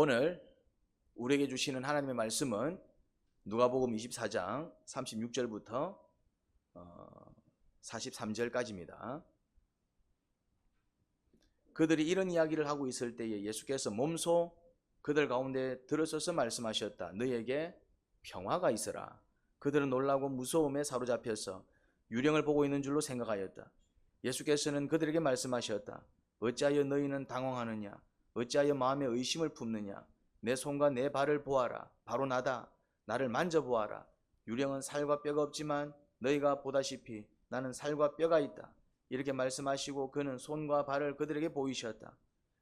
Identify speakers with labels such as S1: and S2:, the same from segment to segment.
S1: 오늘 우리에게 주시는 하나님의 말씀은 누가복음 24장 36절부터 43절까지입니다. 그들이 이런 이야기를 하고 있을 때에 예수께서 몸소 그들 가운데 들어서서 말씀하셨다. 너희에게 평화가 있으라. 그들은 놀라고 무서움에 사로잡혀서 유령을 보고 있는 줄로 생각하였다. 예수께서는 그들에게 말씀하셨다. 어찌하여 너희는 당황하느냐? 어찌하여 마음에 의심을 품느냐? 내 손과 내 발을 보아라. 바로 나다. 나를 만져보아라. 유령은 살과 뼈가 없지만 너희가 보다시피 나는 살과 뼈가 있다. 이렇게 말씀하시고 그는 손과 발을 그들에게 보이셨다.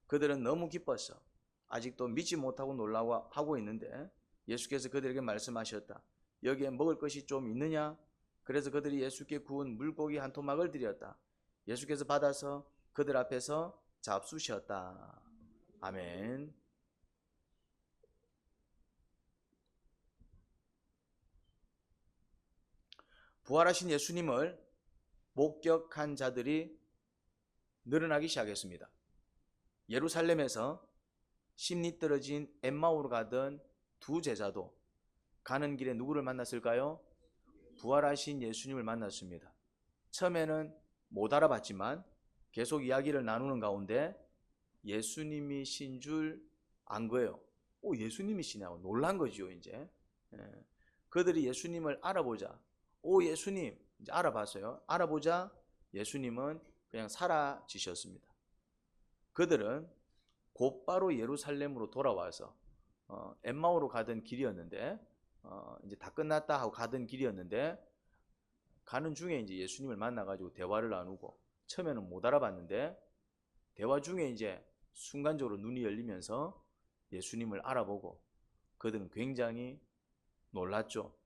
S1: 그들은 너무 기뻐서 아직도 믿지 못하고 놀라워하고 있는데 예수께서 그들에게 말씀하셨다. 여기에 먹을 것이 좀 있느냐? 그래서 그들이 예수께 구운 물고기 한 토막을 드렸다. 예수께서 받아서 그들 앞에서 잡수셨다. 아멘. 부활하신 예수님을 목격한 자들이 늘어나기 시작했습니다. 예루살렘에서 심리 떨어진 엠마오로 가던 두 제자도 가는 길에 누구를 만났을까요? 부활하신 예수님을 만났습니다. 처음에는 못 알아봤지만 계속 이야기를 나누는 가운데 예수님이신 줄 안 거예요. 예수님이시냐고 놀란 거죠. 이제 그들이 예수님을 알아보자. 예수님, 이제 알아봤어요. 알아보자 예수님은 그냥 사라지셨습니다. 그들은 곧바로 예루살렘으로 돌아와서 엠마오로 가던 길이었는데 이제 다 끝났다 하고 가던 길이었는데 가는 중에 이제 예수님을 만나가지고 대화를 나누고 처음에는 못 알아봤는데 대화 중에 이제 순간적으로 눈이 열리면서 예수님을 알아보고 그들은 굉장히 놀랐죠.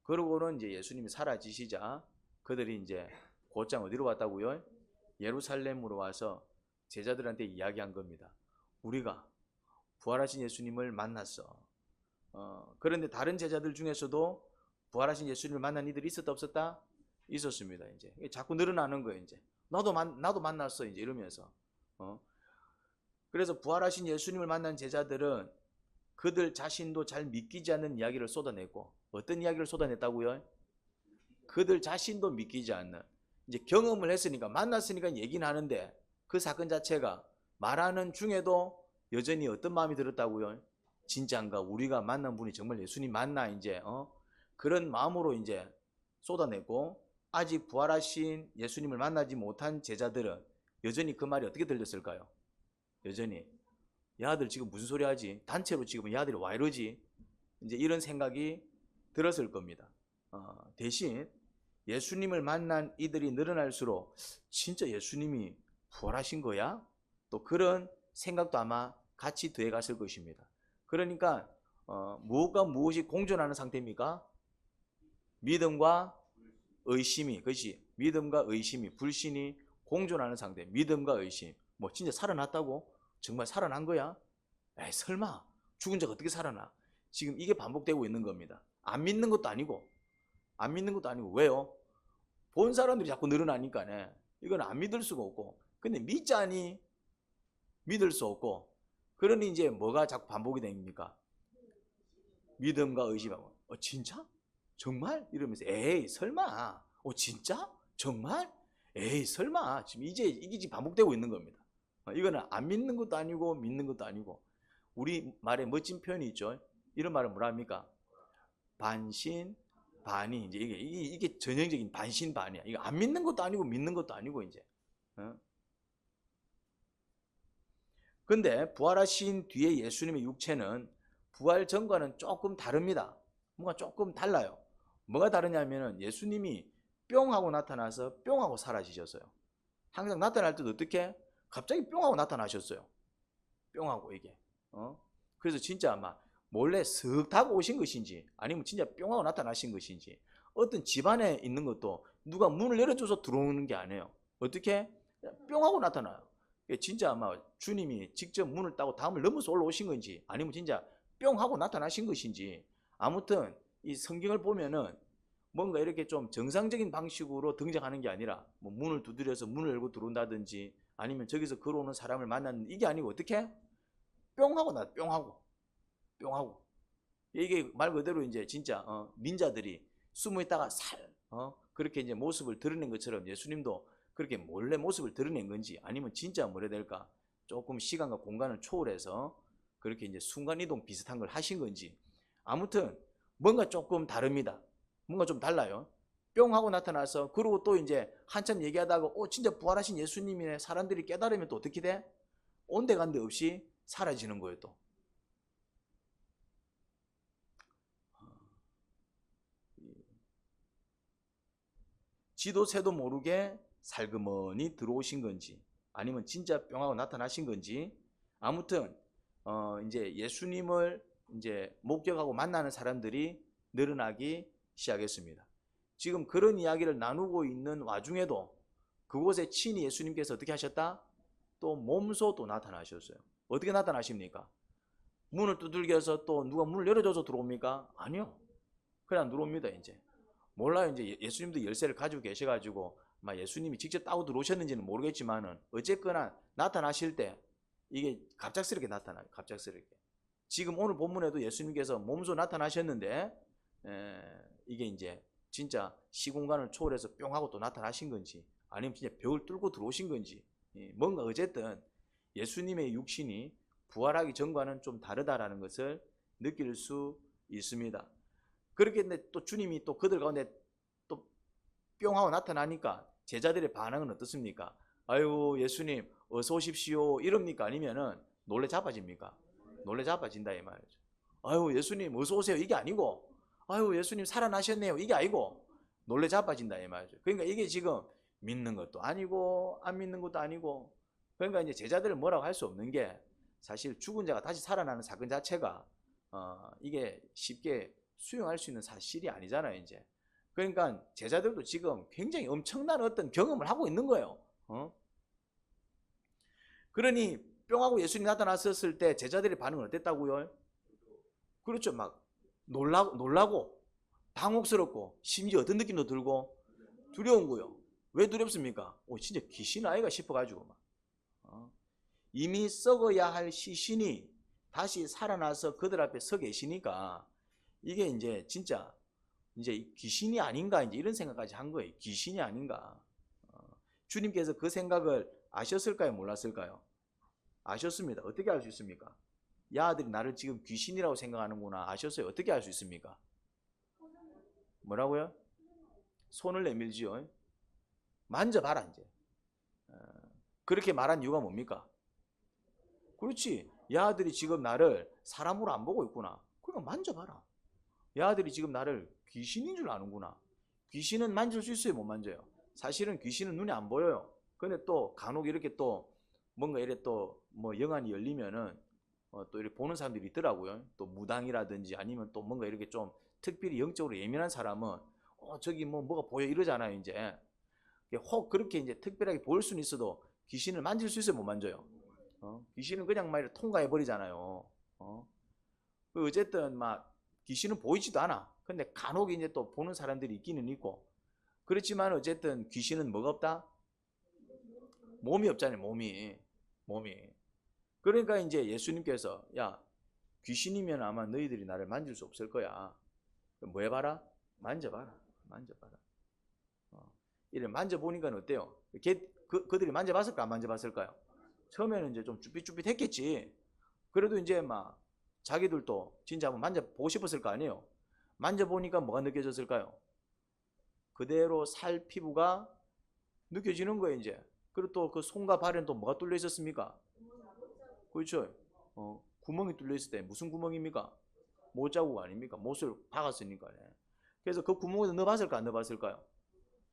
S1: 그러고는 이제 예수님이 사라지시자 그들이 이제 곧장 어디로 왔다고요? 예루살렘으로 와서 제자들한테 이야기한 겁니다. 우리가 부활하신 예수님을 만났어. 그런데 다른 제자들 중에서도 부활하신 예수님을 만난 이들이 있었다 없었다? 있었습니다. 이제 자꾸 늘어나는 거예요. 이제 나도 만났어. 이제 이러면서 그래서 부활하신 예수님을 만난 제자들은 그들 자신도 잘 믿기지 않는 이야기를 쏟아냈고 어떤 이야기를 쏟아냈다고요? 그들 자신도 믿기지 않는 이제 경험을 했으니까 만났으니까 얘기는 하는데 그 사건 자체가 말하는 중에도 여전히 어떤 마음이 들었다고요? 진짜인가? 우리가 만난 분이 정말 예수님 맞나? 이제 그런 마음으로 이제 쏟아냈고 아직 부활하신 예수님을 만나지 못한 제자들은 여전히 그 말이 어떻게 들렸을까요? 여전히 야들 지금 무슨 소리 하지? 단체로 지금 야들이 와 이러지? 이제 이런 생각이 들었을 겁니다. 대신 예수님을 만난 이들이 늘어날수록 진짜 예수님이 부활하신 거야? 또 그런 생각도 아마 같이 더해갔을 것입니다. 그러니까 무엇과 무엇이 공존하는 상태입니까? 믿음과 의심이, 그렇지? 믿음과 의심이, 불신이 공존하는 상태. 믿음과 의심. 뭐 진짜 살아났다고? 정말 살아난 거야? 에이 설마 죽은 자가 어떻게 살아나? 지금 이게 반복되고 있는 겁니다. 안 믿는 것도 아니고 왜요? 본 사람들이 자꾸 늘어나니까네. 이건 안 믿을 수가 없고 근데 믿자니 믿을 수 없고 그러니 이제 뭐가 자꾸 반복이 됩니까? 믿음과 의심하고 진짜? 정말? 이러면서 에이 설마 진짜? 정말? 에이 설마 지금 이게 지금 반복되고 있는 겁니다. 이거는 안 믿는 것도 아니고 믿는 것도 아니고 우리 말에 멋진 표현이 있죠. 이런 말은 뭐라 합니까? 반신반의. 이제 이게 전형적인 반신반의야. 이거 안 믿는 것도 아니고 믿는 것도 아니고 이제. 근데 부활하신 뒤에 예수님의 육체는 부활 전과는 조금 다릅니다. 뭔가 조금 달라요. 뭐가 다르냐면은 예수님이 뿅 하고 나타나서 뿅 하고 사라지셨어요. 항상 나타날 때도 어떻게? 갑자기 뿅 하고 나타나셨어요. 뿅 하고 이게. 그래서 진짜 아마 몰래 슥 타고 오신 것인지 아니면 진짜 뿅 하고 나타나신 것인지 어떤 집안에 있는 것도 누가 문을 열어줘서 들어오는 게 아니에요. 어떻게? 뿅 하고 나타나요. 진짜 아마 주님이 직접 문을 따고 담을 넘어서 올라오신 건지 아니면 진짜 뿅 하고 나타나신 것인지 아무튼 이 성경을 보면은 뭔가 이렇게 좀 정상적인 방식으로 등장하는 게 아니라 뭐 문을 두드려서 문을 열고 들어온다든지 아니면 저기서 걸어오는 사람을 만났는데 이게 아니고 어떻게? 뿅 하고 뿅 하고 뿅하고. 이게 말 그대로 이제 진짜 닌자들이 숨어 있다가 그렇게 이제 모습을 드러낸 것처럼 예수님도 그렇게 몰래 모습을 드러낸 건지, 아니면 진짜 뭐라 해야 될까, 조금 시간과 공간을 초월해서 그렇게 이제 순간이동 비슷한 걸 하신 건지, 아무튼 뭔가 조금 다릅니다. 뭔가 좀 달라요. 뿅 하고 나타나서, 그리고 또 이제 한참 얘기하다가 진짜 부활하신 예수님이네, 사람들이 깨달으면 또 어떻게 돼? 온데간데 없이 사라지는 거예요. 또 지도 새도 모르게 살그머니 들어오신 건지, 아니면 진짜 뿅 하고 나타나신 건지, 아무튼 이제 예수님을 이제 목격하고 만나는 사람들이 늘어나기 시작했습니다. 지금 그런 이야기를 나누고 있는 와중에도 그곳에 친히 예수님께서 어떻게 하셨다? 또 몸소 또 나타나셨어요. 어떻게 나타나십니까? 문을 두들겨서 또 누가 문을 열어줘서 들어옵니까? 아니요. 그냥 들어옵니다. 이제 몰라요. 이제 예수님도 열쇠를 가지고 계셔가지고 막 예수님이 직접 따고 들어오셨는지는 모르겠지만은 어쨌거나 나타나실 때 이게 갑작스럽게 나타나요. 갑작스럽게. 지금 오늘 본문에도 예수님께서 몸소 나타나셨는데 이게 이제 진짜 시공간을 초월해서 뿅 하고 또 나타나신 건지, 아니면 진짜 벽을 뚫고 들어오신 건지, 뭔가 어쨌든 예수님의 육신이 부활하기 전과는 좀 다르다라는 것을 느낄 수 있습니다. 그렇게 했는데 또 주님이 또 그들 가운데 또 뿅 하고 나타나니까 제자들의 반응은 어떻습니까? 아유, 예수님 어서 오십시오 이럽니까? 아니면은 놀래 자빠집니까? 놀래 자빠진다 이 말이죠. 아유, 예수님 어서 오세요 이게 아니고, 아유, 예수님 살아나셨네요 이게 아니고, 놀래 자빠진다 이 말이죠. 그러니까 이게 지금 믿는 것도 아니고 안 믿는 것도 아니고, 그러니까 이제 제자들을 뭐라고 할 수 없는 게, 사실 죽은 자가 다시 살아나는 사건 자체가 이게 쉽게 수용할 수 있는 사실이 아니잖아요 이제. 그러니까 제자들도 지금 굉장히 엄청난 어떤 경험을 하고 있는 거예요. 그러니 뿅하고 예수님이 나타났었을 때 제자들의 반응은 어땠다고요? 그렇죠. 막 놀라고 당혹스럽고, 심지어 어떤 느낌도 들고 두려운 거요. 왜 두렵습니까? 진짜 귀신 아이가 싶어가지고 막 이미 썩어야 할 시신이 다시 살아나서 그들 앞에 서 계시니까 이게 이제 진짜 이제 귀신이 아닌가, 이제 이런 생각까지 한 거예요. 귀신이 아닌가. 주님께서 그 생각을 아셨을까요? 몰랐을까요? 아셨습니다. 어떻게 알 수 있습니까? 야, 아들이 나를 지금 귀신이라고 생각하는구나. 아셨어요? 어떻게 알 수 있습니까? 뭐라고요? 손을 내밀지요. 만져봐라 이제. 그렇게 말한 이유가 뭡니까? 그렇지. 야, 아들이 지금 나를 사람으로 안 보고 있구나. 그러니까 만져봐라. 야, 아들이 지금 나를 귀신인 줄 아는구나. 귀신은 만질 수 있어요? 못 만져요? 사실은 귀신은 눈에 안 보여요. 근데 또 간혹 이렇게 또 뭔가 이래 또 뭐 영안이 열리면은 또 이렇게 보는 사람들이 있더라고요. 또 무당이라든지 아니면 또 뭔가 이렇게 좀 특별히 영적으로 예민한 사람은 저기 뭐가 보여 이러잖아요 이제. 혹 그렇게 이제 특별하게 보일 수는 있어도 귀신을 만질 수 있어요? 못 만져요? 귀신은 그냥 막 이렇게 통과해 버리잖아요. 어쨌든 막 귀신은 보이지도 않아. 근데 간혹 이제 또 보는 사람들이 있기는 있고, 그렇지만 어쨌든 귀신은 뭐가 없다? 몸이 없잖아요. 몸이. 그러니까 이제 예수님께서 야, 귀신이면 아마 너희들이 나를 만질 수 없을 거야. 뭐 해봐라? 만져봐라. 이래 만져보니까 어때요? 그들이 만져봤을까 안 만져봤을까요? 처음에는 이제 좀 쭈삣쭈삣했겠지. 그래도 이제 막 자기들도 진짜 한번 만져보고 싶었을 거 아니에요. 만져보니까 뭐가 느껴졌을까요? 그대로 살 피부가 느껴지는 거예요 이제. 그리고 또 그 손과 발에는 또 뭐가 뚫려 있었습니까? 그렇죠. 구멍이 뚫려 있을 때 무슨 구멍입니까? 못자국 아닙니까? 못을 박았으니까. 그래서 그 구멍에서 넣어봤을까 안 넣어봤을까요?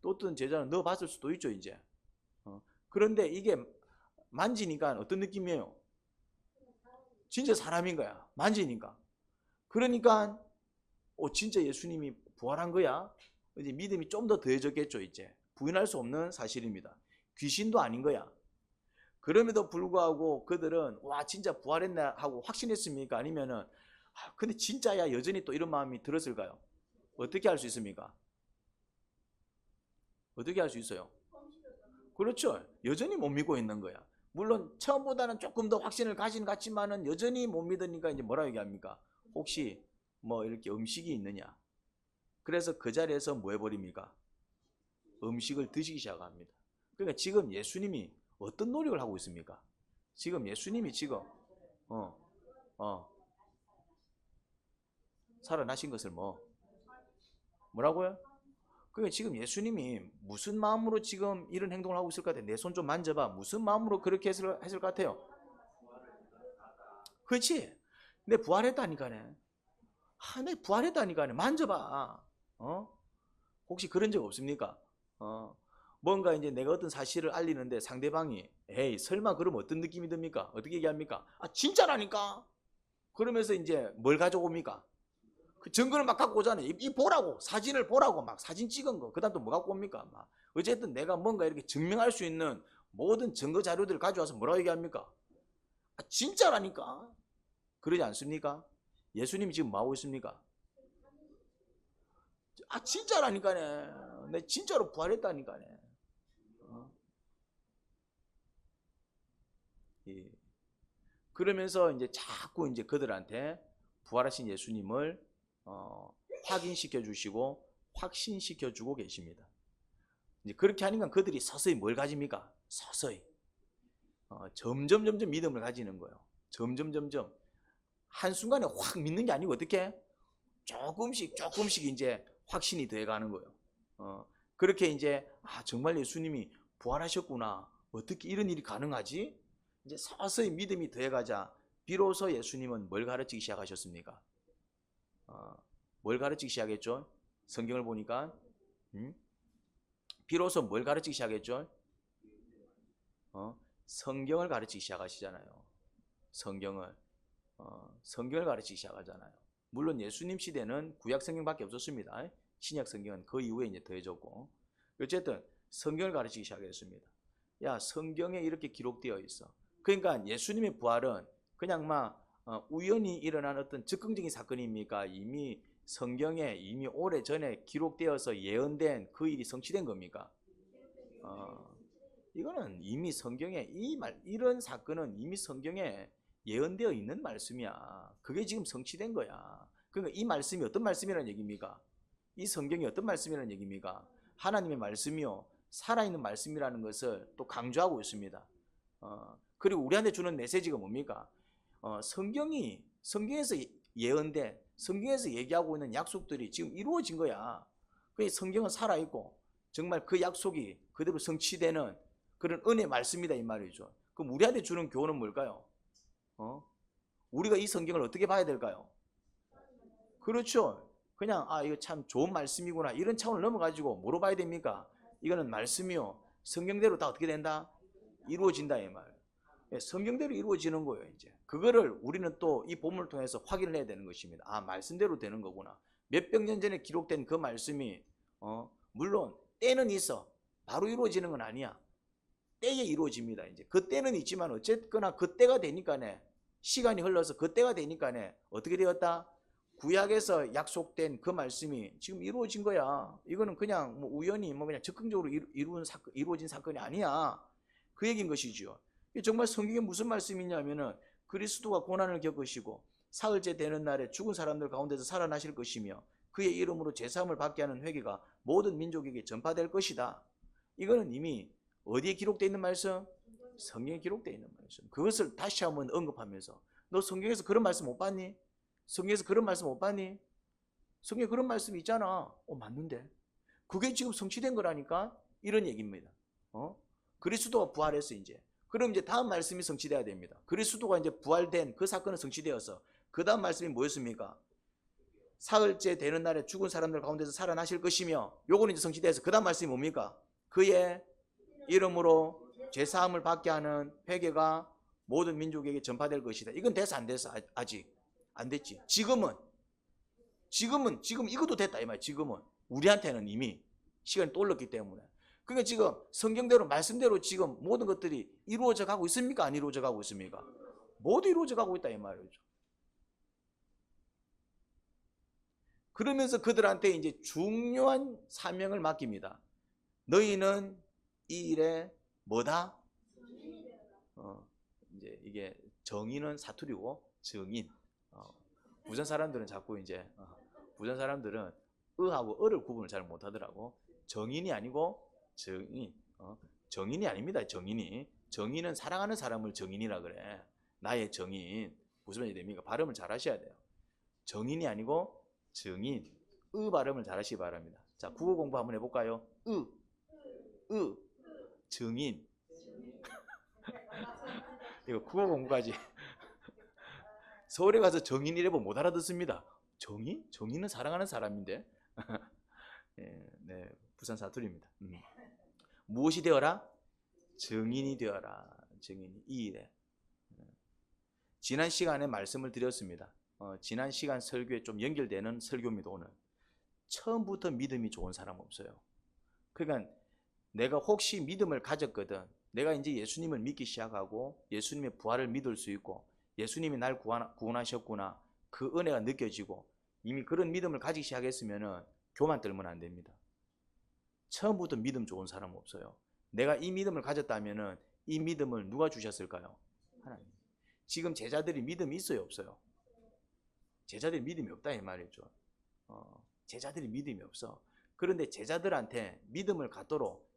S1: 또 어떤 제자는 넣어봤을 수도 있죠 이제. 그런데 이게 만지니까 어떤 느낌이에요? 진짜 사람인 거야. 만지니까. 그러니까 진짜 예수님이 부활한 거야. 이제 믿음이 좀 더 더해졌겠죠 이제. 부인할 수 없는 사실입니다. 귀신도 아닌 거야. 그럼에도 불구하고 그들은 와 진짜 부활했네 하고 확신했습니까? 아니면은 근데 진짜야 여전히 또 이런 마음이 들었을까요? 어떻게 할 수 있습니까? 어떻게 할 수 있어요? 그렇죠. 여전히 못 믿고 있는 거야. 물론 처음보다는 조금 더 확신을 가진 것 같지만은 여전히 못 믿으니까 이제 뭐라 얘기합니까? 혹시 뭐 이렇게 음식이 있느냐? 그래서 그 자리에서 뭐 해버립니까? 음식을 드시기 시작합니다. 그러니까 지금 예수님이 어떤 노력을 하고 있습니까? 지금 예수님이 지금 어, 어, 살아나신 것을 뭐라고요? 그러니까 지금 예수님이 무슨 마음으로 지금 이런 행동을 하고 있을 것 같아요? 내 손 좀 만져봐. 무슨 마음으로 그렇게 했을 것 같아요? 그렇지? 내 부활했다니까네. 내 부활했다니까네. 만져봐. 혹시 그런 적 없습니까? 뭔가 이제 내가 어떤 사실을 알리는데 상대방이 에이 설마 그럼 어떤 느낌이 듭니까? 어떻게 얘기합니까? 진짜라니까. 그러면서 이제 뭘 가져옵니까? 그 증거를 막 갖고 오잖아요. 이 보라고 사진을 보라고 막 사진 찍은 거. 그다음 또 뭐 갖고 옵니까? 막 어쨌든 내가 뭔가 이렇게 증명할 수 있는 모든 증거 자료들을 가져와서 뭐라고 얘기합니까? 진짜라니까. 그러지 않습니까? 예수님이 지금 뭐 하고 있습니까? 진짜라니까네. 내 진짜로 부활했다니까네. 예. 그러면서 이제 자꾸 이제 그들한테 부활하신 예수님을 확인시켜 주시고 확신시켜 주고 계십니다. 이제 그렇게 하니까 그들이 서서히 뭘 가집니까? 서서히 점점 믿음을 가지는 거예요. 점점 한순간에 확 믿는 게 아니고 어떻게? 조금씩 이제 확신이 돼가는 거예요. 그렇게 이제 정말 예수님이 부활하셨구나. 어떻게 이런 일이 가능하지? 이제 서서히 믿음이 돼가자 비로소 예수님은 뭘 가르치기 시작하셨습니까? 뭘 가르치기 시작했죠? 성경을 보니까 비로소 뭘 가르치기 시작했죠? 성경을 가르치기 시작하시잖아요. 성경을 가르치기 시작하잖아요. 물론 예수님 시대는 구약 성경밖에 없었습니다. 신약 성경은 그 이후에 이제 더해졌고, 어쨌든 성경을 가르치기 시작했습니다. 야, 성경에 이렇게 기록되어 있어. 그러니까 예수님의 부활은 그냥 막 우연히 일어난 어떤 즉흥적인 사건입니까? 이미 성경에 이미 오래전에 기록되어서 예언된 그 일이 성취된 겁니까? 이거는 이미 성경에 이런 사건은 이미 성경에 예언되어 있는 말씀이야. 그게 지금 성취된 거야. 그러니까 이 말씀이 어떤 말씀이라는 얘기입니까? 이 성경이 어떤 말씀이라는 얘기입니까? 하나님의 말씀이요 살아있는 말씀이라는 것을 또 강조하고 있습니다. 그리고 우리한테 주는 메시지가 뭡니까? 성경에서 예언된 성경에서 얘기하고 있는 약속들이 지금 이루어진 거야. 그러니까 성경은 살아있고 정말 그 약속이 그대로 성취되는 그런 은혜 말씀이다 이 말이죠. 그럼 우리한테 주는 교훈은 뭘까요? 우리가 이 성경을 어떻게 봐야 될까요? 그렇죠. 그냥 이거 참 좋은 말씀이구나 이런 차원을 넘어가지고 뭐로 봐야 됩니까? 이거는 말씀이요 성경대로 다 어떻게 된다? 이루어진다 이 말. 성경대로 이루어지는 거예요. 이제 그거를 우리는 또 이 본문을 통해서 확인을 해야 되는 것입니다. 말씀대로 되는 거구나. 몇백 년 전에 기록된 그 말씀이 물론 때는 있어 바로 이루어지는 건 아니야. 때에 이루어집니다. 이제 그 때는 있지만 어쨌거나 그 때가 되니까네 시간이 흘러서 그 때가 되니까네 어떻게 되었다? 구약에서 약속된 그 말씀이 지금 이루어진 거야. 이거는 그냥 뭐 우연히 뭐 그냥 즉흥적으로 이루어진 사건이 아니야. 그 얘기인 것이죠. 정말 성경에 무슨 말씀이냐면은 그리스도가 고난을 겪으시고 사흘째 되는 날에 죽은 사람들 가운데서 살아나실 것이며 그의 이름으로 제사함을 받게 하는 회개가 모든 민족에게 전파될 것이다. 이거는 이미 어디에 기록되어 있는 말씀? 성경에 기록되어 있는 말씀. 그것을 다시 한번 언급하면서 너 성경에서 그런 말씀 못 봤니? 성경에서 그런 말씀 못 봤니? 성경에 그런 말씀이 있잖아. 맞는데? 그게 지금 성취된 거라니까? 이런 얘기입니다. 그리스도가 부활했어 이제. 그럼 이제 다음 말씀이 성취돼야 됩니다. 그리스도가 이제 부활된 그 사건은 성취되어서 그 다음 말씀이 뭐였습니까? 사흘째 되는 날에 죽은 사람들 가운데서 살아나실 것이며 요거는 이제 성취돼서 그 다음 말씀이 뭡니까? 그의 이름으로 죄사함을 받게 하는 회개가 모든 민족에게 전파될 것이다. 이건 됐어 안 됐어? 아직 안 됐지. 지금 이것도 됐다 이 말. 지금은 우리한테는 이미 시간이 또 올랐기 때문에. 그러니까 지금 성경대로 말씀대로 지금 모든 것들이 이루어져 가고 있습니까? 안 이루어져 가고 있습니까? 모두 이루어져 가고 있다 이 말이죠. 그러면서 그들한테 이제 중요한 사명을 맡깁니다. 너희는 이 일에 뭐다? 이제 이게 정의는 사투리고 정인. 부산 사람들은 자꾸 이제 부산 사람들은 의하고 을을 구분을 잘 못하더라고. 정인이 아니고 정인. 정인이 아닙니다. 정인이. 정인은 사랑하는 사람을 정인이라 그래. 나의 정인. 무슨 말이 됩니까? 발음을 잘 하셔야 돼요. 정인이 아니고 정인. 의 발음을 잘 하시기 바랍니다. 자, 국어 공부 한번 해볼까요? 정인. 이거 국어 공부까지. 서울에 가서 정인 이래보면 못 알아듣습니다. 정인? 정인은 사랑하는 사람인데. 네, 부산 사투리입니다. 무엇이 되어라? 정인이 되어라. 정인이 이 일에. 지난 시간에 말씀을 드렸습니다. 지난 시간 설교에 좀 연결되는 설교입니다. 오늘 처음부터 믿음이 좋은 사람 없어요. 그러니까 내가 혹시 믿음을 가졌거든. 내가 이제 예수님을 믿기 시작하고 예수님의 부활을 믿을 수 있고 예수님이 날 구원하셨구나, 그 은혜가 느껴지고 이미 그런 믿음을 가지기 시작했으면 교만 떨면 안 됩니다. 처음부터 믿음 좋은 사람 없어요. 내가 이 믿음을 가졌다면 이 믿음을 누가 주셨을까요? 하나님. 지금 제자들이 믿음이 있어요, 없어요? 제자들이 믿음이 없다 이 말이죠. 제자들이 믿음이 없어. 그런데 제자들한테 믿음을 갖도록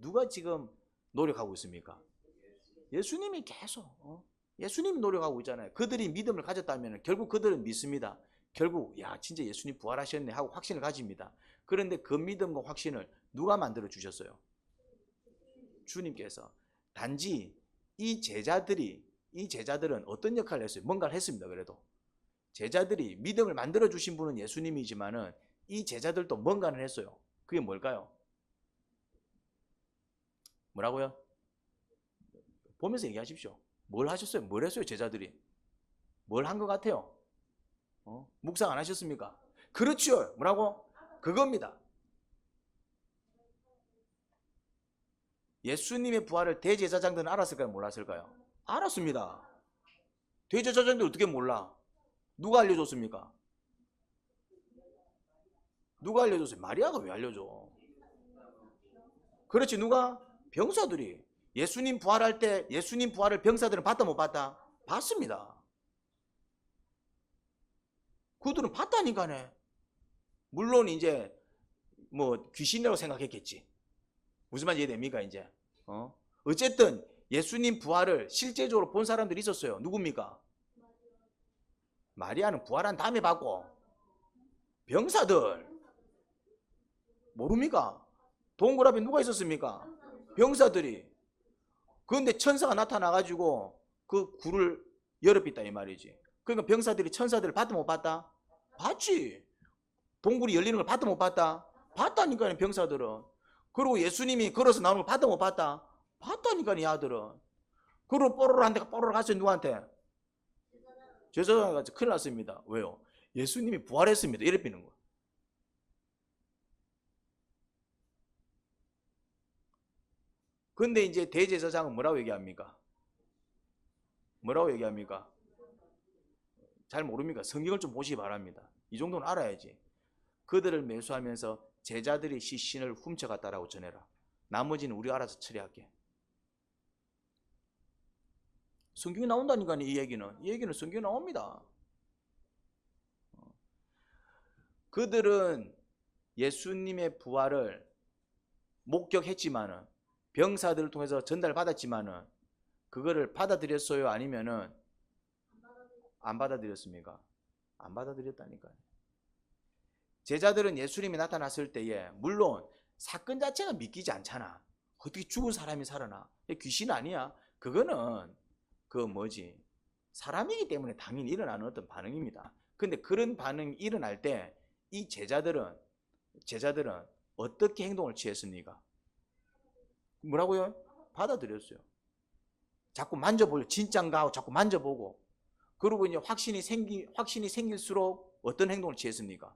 S1: 누가 지금 노력하고 있습니까? 예수님이 계속 예수님이 노력하고 있잖아요. 그들이 믿음을 가졌다면 결국 그들은 믿습니다. 결국 야 진짜 예수님 부활하셨네 하고 확신을 가집니다. 그런데 그 믿음과 확신을 누가 만들어 주셨어요? 주님께서. 단지 이 제자들은 어떤 역할을 했어요? 뭔가를 했습니다. 그래도 제자들이 믿음을 만들어 주신 분은 예수님이지만은 이 제자들도 뭔가를 했어요. 그게 뭘까요? 뭐라고요? 보면서 얘기하십시오. 뭘 하셨어요? 뭘 했어요? 제자들이 뭘 한 것 같아요? 묵상 안 하셨습니까? 그렇죠. 뭐라고? 그겁니다. 예수님의 부활을 대제사장들은 알았을까요? 몰랐을까요? 알았습니다. 대제사장들 어떻게 몰라? 누가 알려줬습니까? 누가 알려줬어요? 마리아가 왜 알려줘? 그렇지. 누가? 병사들이. 예수님 부활할 때 예수님 부활을 병사들은 봤다 못 봤다? 봤습니다. 그들은 봤다니까네. 물론 이제 뭐 귀신이라고 생각했겠지. 무슨 말인지 이해됩니까 이제? 어쨌든 예수님 부활을 실제적으로 본 사람들이 있었어요. 누굽니까? 마리아는 부활한 다음에 봤고, 병사들 모릅니까? 동굴 앞에 누가 있었습니까? 병사들이. 그런데 천사가 나타나가지고 그 굴을 열어빛다 이 말이지. 그러니까 병사들이 천사들을 봤다 못 봤다? 봤지. 동굴이 열리는 걸 봤다 못 봤다? 봤다니까요 병사들은. 그리고 예수님이 걸어서 나오는 걸 봤다 못 봤다? 봤다니까요 이 아들은. 그리고 뽀로로 한 대가 뽀로로 갔어요. 누구한테? 제사장한테. 큰일 났습니다. 왜요? 예수님이 부활했습니다. 이래 삐는 거야. 근데 이제 대제사장은 뭐라고 얘기합니까? 뭐라고 얘기합니까? 잘 모릅니까? 성경을 좀 보시기 바랍니다. 이 정도는 알아야지. 그들을 매수하면서 제자들이 시신을 훔쳐갔다라고 전해라. 나머지는 우리가 알아서 처리할게. 성경이 나온다니까요. 이 얘기는 성경에 나옵니다. 그들은 예수님의 부활을 목격했지만은 병사들을 통해서 전달받았지만은 그거를 받아들였어요? 아니면은 안 받아들였습니까? 안 받아들였다니까요. 제자들은 예수님이 나타났을 때에 물론 사건 자체가 믿기지 않잖아. 어떻게 죽은 사람이 살아나? 귀신 아니야? 그거는 사람이기 때문에 당연히 일어나는 어떤 반응입니다. 근데 그런 반응이 일어날 때 이 제자들은 어떻게 행동을 취했습니까? 뭐라고요? 받아들였어요. 자꾸 만져보려. 진짠가 하고 자꾸 만져보고. 그리고 이제 확신이 생길수록 어떤 행동을 취했습니까?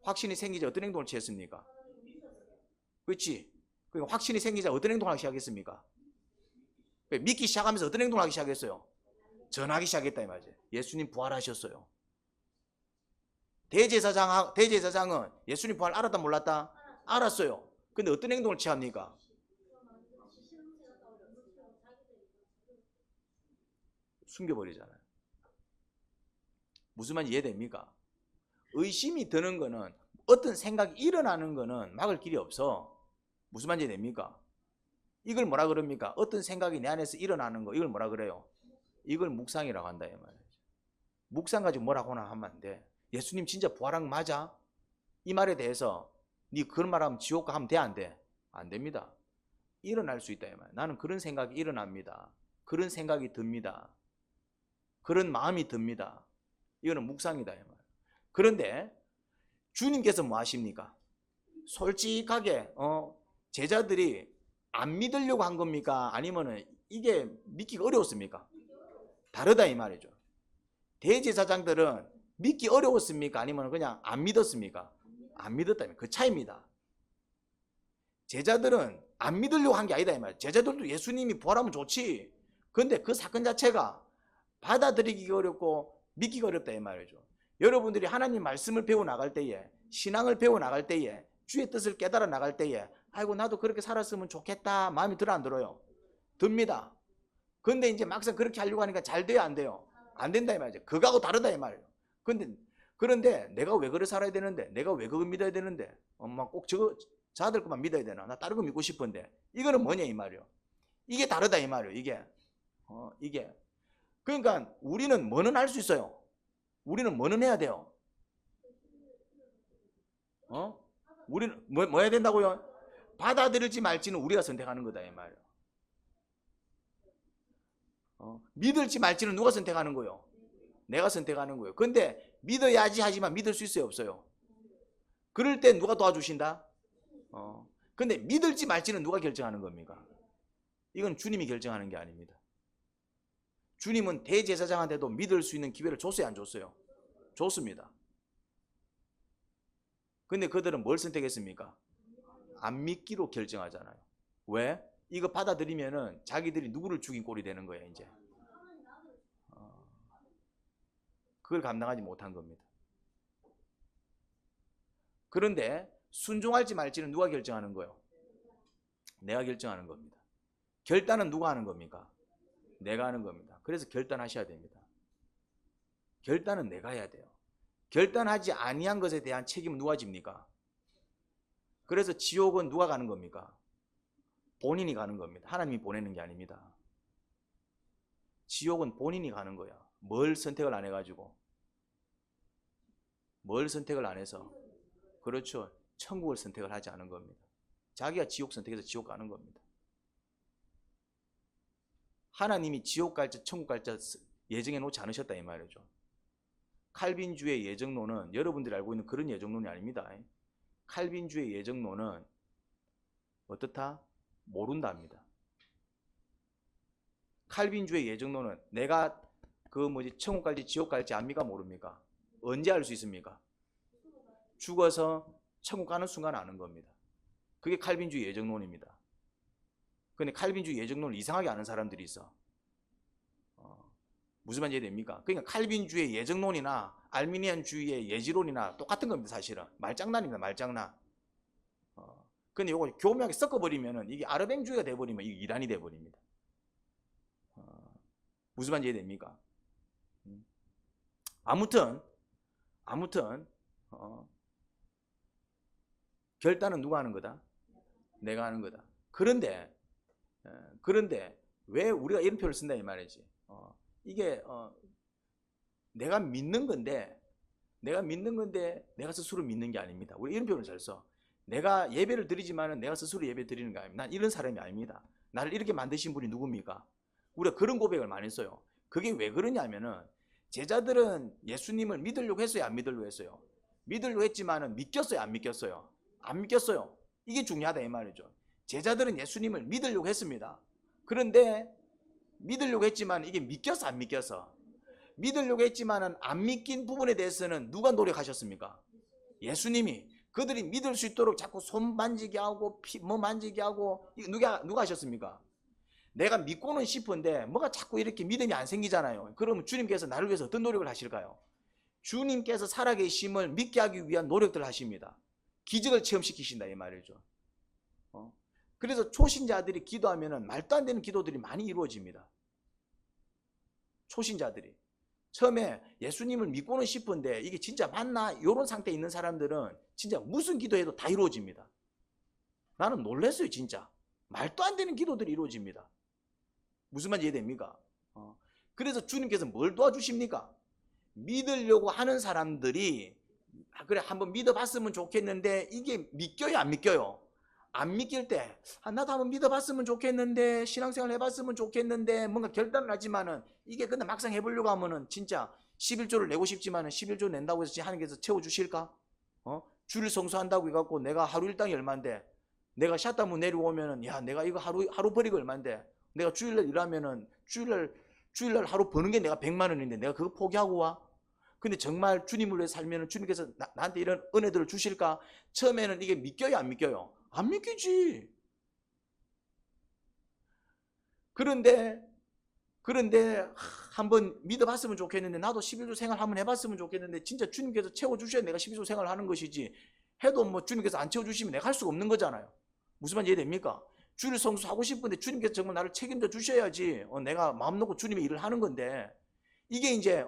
S1: 확신이 생기자 어떤 행동을 취했습니까? 그렇지. 그러니까 확신이 생기자 어떤 행동을 하기 시작했습니까? 믿기 시작하면서 어떤 행동을 하기 시작했어요? 전하기 시작했다 이 말이에요. 예수님 부활하셨어요. 대제사장은 예수님 부활 알았다 몰랐다? 알았어요. 근데 어떤 행동을 취합니까? 숨겨버리잖아요. 무슨 말인지 이해됩니까? 의심이 드는 거는, 어떤 생각이 일어나는 거는 막을 길이 없어. 무슨 말인지 됩니까? 이걸 뭐라 그럽니까? 어떤 생각이 내 안에서 일어나는 거, 이걸 뭐라 그래요? 이걸 묵상이라고 한다 이 말이에요. 묵상 가지고 뭐라고나 하면 안 돼. 예수님 진짜 부활한 거 맞아? 이 말에 대해서 네 그런 말하면 지옥 가면 돼 안 돼? 안 됩니다. 일어날 수 있다 이 말이에요. 나는 그런 생각이 일어납니다. 그런 생각이 듭니다. 그런 마음이 듭니다. 이거는 묵상이다 이 말이에요. 그런데 주님께서 뭐 하십니까? 솔직하게 제자들이 안 믿으려고 한 겁니까? 아니면은 이게 믿기가 어려웠습니까? 다르다 이 말이죠. 대제사장들은 믿기 어려웠습니까? 아니면 그냥 안 믿었습니까? 안 믿었다면 그 차이입니다. 제자들은 안 믿으려고 한 게 아니다 이 말이에요. 제자들도 예수님이 부활하면 좋지. 그런데 그 사건 자체가 받아들이기가 어렵고 믿기가 어렵다 이 말이죠. 여러분들이 하나님 말씀을 배워 나갈 때에, 신앙을 배워 나갈 때에, 주의 뜻을 깨달아 나갈 때에 아이고 나도 그렇게 살았으면 좋겠다 마음이 들어 안 들어요? 듭니다. 근데 이제 막상 그렇게 하려고 하니까 잘 돼요 안 돼요? 안 된다 이 말이죠. 그거하고 다르다 이 말이에요. 그런데 내가 왜 그래 살아야 되는데, 내가 왜 그거 믿어야 되는데, 엄마 꼭 저거 자들 것만 믿어야 되나? 나 다른 거 믿고 싶은데. 이거는 뭐냐 이 말이에요. 이게 다르다 이 말이에요. 이게 그러니까 우리는 뭐는 할 수 있어요. 우리는 뭐는 해야 돼요. 우리는 뭐 해야 된다고요? 받아들일지 말지는 우리가 선택하는 거다 이 말이에요. 믿을지 말지는 누가 선택하는 거예요? 내가 선택하는 거예요. 근데 믿어야지 하지만 믿을 수 있어요 없어요? 그럴 때 누가 도와주신다? 근데 믿을지 말지는 누가 결정하는 겁니까? 이건 주님이 결정하는 게 아닙니다. 주님은 대제사장한테도 믿을 수 있는 기회를 줬어요 안 줬어요? 줬습니다. 근데 그들은 뭘 선택했습니까? 안 믿기로 결정하잖아요. 왜? 이거 받아들이면은 자기들이 누구를 죽인 꼴이 되는 거예요 이제. 그걸 감당하지 못한 겁니다. 그런데 순종할지 말지는 누가 결정하는 거예요? 내가 결정하는 겁니다. 결단은 누가 하는 겁니까? 내가 하는 겁니다. 그래서 결단하셔야 됩니다. 결단은 내가 해야 돼요. 결단하지 아니한 것에 대한 책임은 누가 집니까? 그래서 지옥은 누가 가는 겁니까? 본인이 가는 겁니다. 하나님이 보내는 게 아닙니다. 지옥은 본인이 가는 거야. 뭘 선택을 안 해가지고. 뭘 선택을 안 해서. 그렇죠. 천국을 선택을 하지 않은 겁니다. 자기가 지옥 선택해서 지옥 가는 겁니다. 하나님이 지옥 갈자 천국 갈자 예정해 놓지 않으셨다 이 말이죠. 칼빈주의 예정론은 여러분들이 알고 있는 그런 예정론이 아닙니다. 칼빈주의 예정론은 어떻다? 모른답니다. 칼빈주의 예정론은 내가 천국 갈지 지옥 갈지 압니까 모릅니까? 언제 알 수 있습니까? 죽어서 천국 가는 순간 아는 겁니다. 그게 칼빈주의 예정론입니다. 근데 칼빈주의 예정론을 이상하게 아는 사람들이 있어. 무슨 말인지 이해됩니까? 그러니까 칼빈주의 예정론이나 알미니안주의의 예지론이나 똑같은 겁니다. 사실은 말장난입니다. 말장난. 근데 이거 교묘하게 섞어버리면은 이게 아르뱅주의가 돼버리면 이게 이단이 돼버립니다. 무슨 말인지 이해됩니까? 아무튼 결단은 누가 하는 거다? 내가 하는 거다. 그런데 왜 우리가 이런 표현을 쓴다 이 말이지. 이게 내가 믿는 건데 내가 스스로 믿는 게 아닙니다. 우리 이런 표현을 잘 써. 내가 예배를 드리지만은 내가 스스로 예배 드리는 게 아닙니다. 난 이런 사람이 아닙니다. 나를 이렇게 만드신 분이 누굽니까? 우리가 그런 고백을 많이 써요. 그게 왜 그러냐면은 제자들은 예수님을 믿으려고 했어요, 안 믿으려고 했어요? 믿으려고 했지만은 믿겼어요, 안 믿겼어요? 안 믿겼어요. 이게 중요하다 이 말이죠. 제자들은 예수님을 믿으려고 했습니다. 그런데 믿으려고 했지만 이게 믿겼어 안 믿겼어? 믿으려고 했지만은 안 믿긴 부분에 대해서는 누가 노력하셨습니까? 예수님이. 그들이 믿을 수 있도록 자꾸 손 만지게 하고 만지게 하고 누가 하셨습니까? 내가 믿고는 싶은데 뭐가 자꾸 이렇게 믿음이 안 생기잖아요. 그러면 주님께서 나를 위해서 어떤 노력을 하실까요? 주님께서 살아계심을 믿게 하기 위한 노력들을 하십니다. 기적을 체험시키신다 이 말이죠. 그래서 초신자들이 기도하면 말도 안 되는 기도들이 많이 이루어집니다. 초신자들이. 처음에 예수님을 믿고는 싶은데 이게 진짜 맞나? 이런 상태에 있는 사람들은 진짜 무슨 기도해도 다 이루어집니다. 나는 놀랐어요. 진짜 말도 안 되는 기도들이 이루어집니다. 무슨 말인지 이해됩니까? 그래서 주님께서 뭘 도와주십니까? 믿으려고 하는 사람들이 그래 한번 믿어봤으면 좋겠는데 이게 믿겨요 안 믿겨요? 안 믿길 때 나도 한번 믿어봤으면 좋겠는데 신앙생활 해봤으면 좋겠는데 뭔가 결단을 하지만은 이게 근데 막상 해보려고 하면은 진짜 11조를 내고 싶지만은 11조 낸다고 해서 하나님께서 채워주실까? 주를 성수한다고 해갖고 내가 하루 일당이 얼만데 내가 샷다문 내려오면은 야 내가 이거 하루 벌이가 얼만데 내가 주일날 일하면은 주일날 하루 버는 게 내가 100만 원인데 내가 그거 포기하고 와? 근데 정말 주님을 위해 살면은 주님께서 나한테 이런 은혜들을 주실까? 처음에는 이게 믿겨요 안 믿겨요? 안 믿기지. 그런데 한번 믿어봤으면 좋겠는데 나도 11조 생활 한번 해봤으면 좋겠는데 진짜 주님께서 채워주셔야 내가 11조 생활을 하는 것이지 해도 뭐 주님께서 안 채워주시면 내가 할 수가 없는 거잖아요. 무슨 말인지 이해됩니까? 주일 성수하고 싶은데 주님께서 정말 나를 책임져 주셔야지 내가 마음 놓고 주님의 일을 하는 건데 이게 이제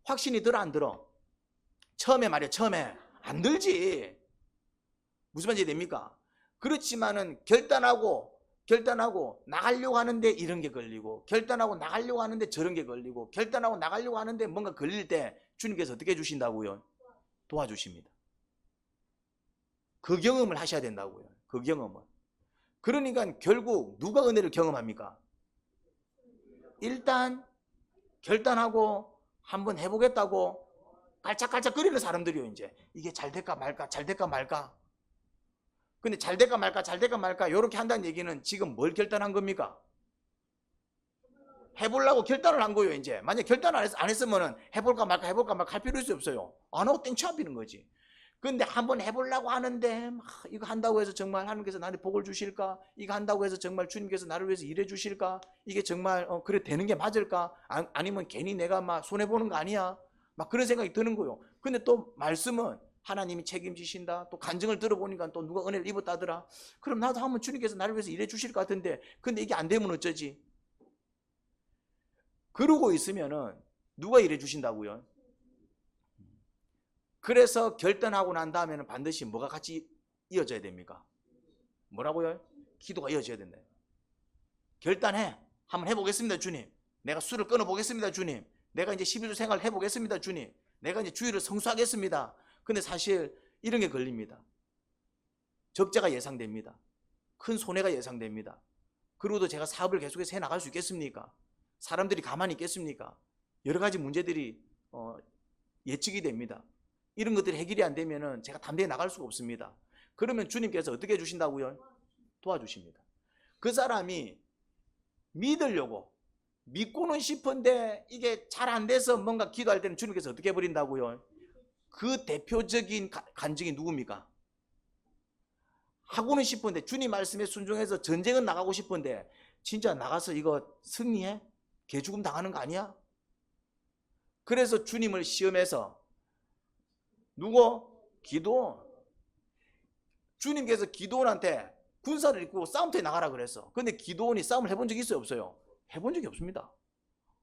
S1: 확신이 들어 안 들어? 처음에 말이야 처음에 안 들지. 무슨 말인지 이해됩니까? 그렇지만은 결단하고 나가려고 하는데 이런 게 걸리고 결단하고 나가려고 하는데 저런 게 걸리고 결단하고 나가려고 하는데 뭔가 걸릴 때 주님께서 어떻게 해주신다고요? 도와주십니다. 그 경험을 하셔야 된다고요. 그 경험을. 그러니까 결국 누가 은혜를 경험합니까? 일단 결단하고 한번 해보겠다고 깔짝깔짝거리는 사람들이요. 이제 이게 잘 될까 말까 근데 잘 될까 말까 이렇게 한다는 얘기는 지금 뭘 결단한 겁니까? 해보려고 결단을 한 거예요. 이제 만약 결단 안 했으면 해볼까 말까 할 필요 없어요. 안 하고 땡 쳐비는 거지. 근데 한번 해보려고 하는데 이거 한다고 해서 정말 하나님께서 나한테 복을 주실까? 이거 한다고 해서 정말 주님께서 나를 위해서 일해 주실까? 이게 정말 그래 되는 게 맞을까? 아니면 괜히 내가 막 손해보는 거 아니야? 막 그런 생각이 드는 거예요. 근데 또 말씀은 하나님이 책임지신다. 또 간증을 들어보니까 또 누가 은혜를 입었다더라. 그럼 나도 한번 주님께서 나를 위해서 일해 주실 것 같은데 근데 이게 안 되면 어쩌지? 그러고 있으면은 누가 일해 주신다고요? 그래서 결단하고 난 다음에는 반드시 뭐가 같이 이어져야 됩니까? 뭐라고요? 기도가 이어져야 된다. 결단해. 한번 해보겠습니다 주님. 내가 술을 끊어보겠습니다 주님. 내가 이제 11조 생활을 해보겠습니다 주님. 내가 이제 주일을 성수하겠습니다. 근데 사실 이런 게 걸립니다. 적자가 예상됩니다. 큰 손해가 예상됩니다. 그리고도 제가 사업을 계속해서 해나갈 수 있겠습니까? 사람들이 가만히 있겠습니까? 여러 가지 문제들이 예측이 됩니다. 이런 것들이 해결이 안 되면 제가 담대히 나갈 수가 없습니다. 그러면 주님께서 어떻게 해주신다고요? 도와주십니다. 그 사람이 믿으려고 믿고는 싶은데 이게 잘 안 돼서 뭔가 기도할 때는 주님께서 어떻게 해버린다고요? 그 대표적인 간증이 누굽니까? 하고는 싶은데 주님 말씀에 순종해서 전쟁은 나가고 싶은데 진짜 나가서 이거 승리해? 개죽음 당하는 거 아니야? 그래서 주님을 시험해서 누구? 기도원. 주님께서 기도원한테 군사를 입고 싸움터에 나가라 그랬어. 근데 기도원이 싸움을 해본 적이 있어요 없어요? 해본 적이 없습니다.